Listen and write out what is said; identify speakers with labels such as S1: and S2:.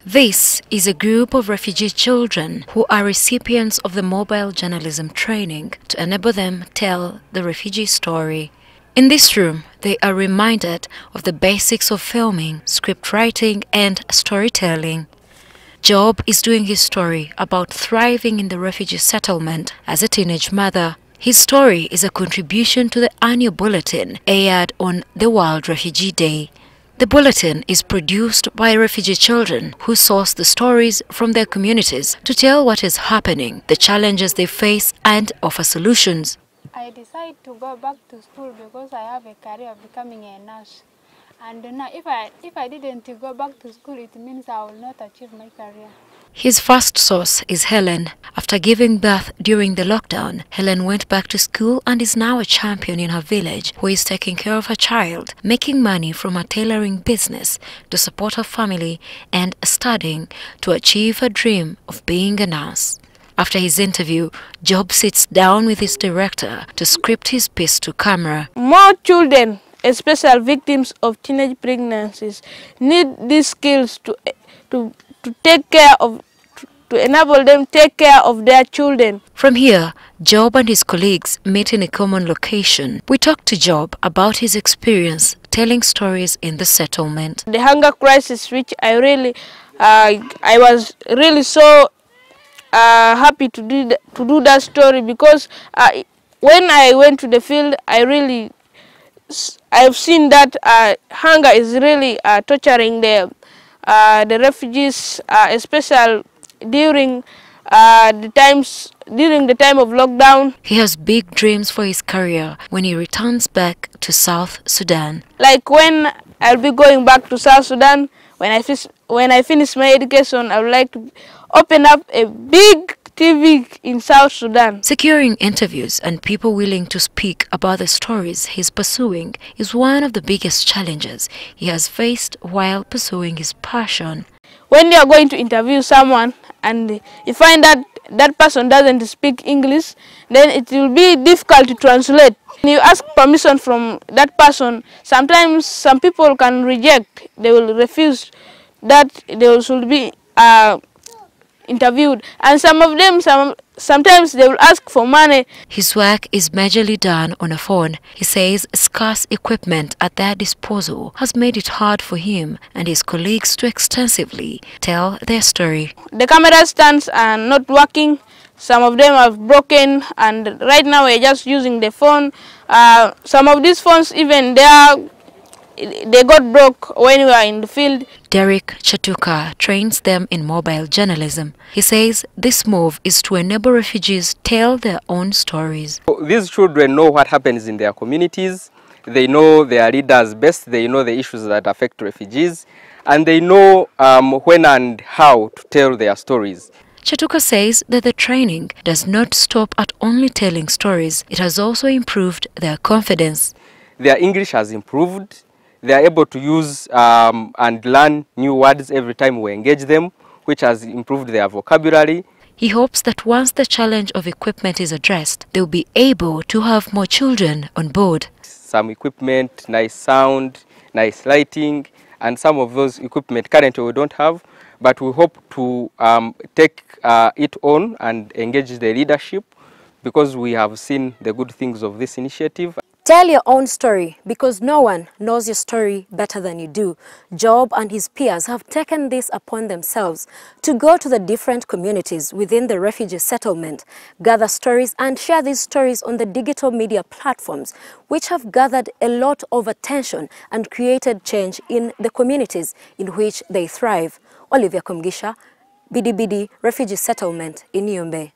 S1: This is a group of refugee children who are recipients of the mobile journalism training to enable them tell the refugee story. In this room, they are reminded of the basics of filming, script writing and storytelling. Job is doing his story about thriving in the refugee settlement as a teenage mother. His story is a contribution to the annual bulletin aired on the World Refugee Day. The bulletin is produced by refugee children who source the stories from their communities to tell what is happening, the challenges they face, and offer solutions.
S2: I decided to go back to school because I have a career of becoming a nurse. And now if I didn't go back to school, it means I will not achieve my career.
S1: His first source is Helen. After giving birth during the lockdown, Helen went back to school and is now a champion in her village who is taking care of her child, making money from her tailoring business to support her family and studying to achieve her dream of being a nurse. After his interview, Job sits down with his director to script his piece to camera.
S3: More children, especially victims of teenage pregnancies, need these skills to take care of, to enable them take care of their children.
S1: From here, Job and his colleagues meet in a common location. We talked to Job about his experience telling stories in the settlement.
S3: The hunger crisis, which I was really so happy to do that story, because when I went to the field, I've seen that hunger is really torturing the refugees, especially during the time of lockdown.
S1: He has big dreams for his career when he returns back to South Sudan.
S3: Like when I'll be going back to South Sudan, when I finish my education, I would like to open up a big TV in South Sudan.
S1: Securing interviews and people willing to speak about the stories he's pursuing is one of the biggest challenges he has faced while pursuing his passion.
S3: When you are going to interview someone and you find that that person doesn't speak English, then it will be difficult to translate. You ask permission from that person. Sometimes some people can reject. They will refuse that they should be interviewed, and some of them sometimes they will ask for money.
S1: His work is majorly done on a phone. He says scarce equipment at their disposal has made it hard for him and his colleagues to extensively tell their story.
S3: The camera stands are not working. Some of them have broken, and right now we're just using the phone. Some of these phones, even they got broke when we were in the field.
S1: Derek Chatuka trains them in mobile journalism. He says this move is to enable refugees tell their own stories.
S4: These children know what happens in their communities. They know their leaders best. They know the issues that affect refugees. And they know when and how to tell their stories.
S1: Chatuka says that the training does not stop at only telling stories. It has also improved their confidence.
S4: Their English has improved. They are able to use and learn new words every time we engage them, which has improved their vocabulary.
S1: He hopes that once the challenge of equipment is addressed, they'll be able to have more children on board.
S4: Some equipment, nice sound, nice lighting, and some of those equipment currently we don't have, but we hope to take it on and engage the leadership, because we have seen the good things of this initiative.
S1: Tell your own story, because no one knows your story better than you do. Job and his peers have taken this upon themselves to go to the different communities within the refugee settlement, gather stories and share these stories on the digital media platforms, which have gathered a lot of attention and created change in the communities in which they thrive. OLIVIA KOMUGISHA, Bidi Refugee Settlement in Yumbe.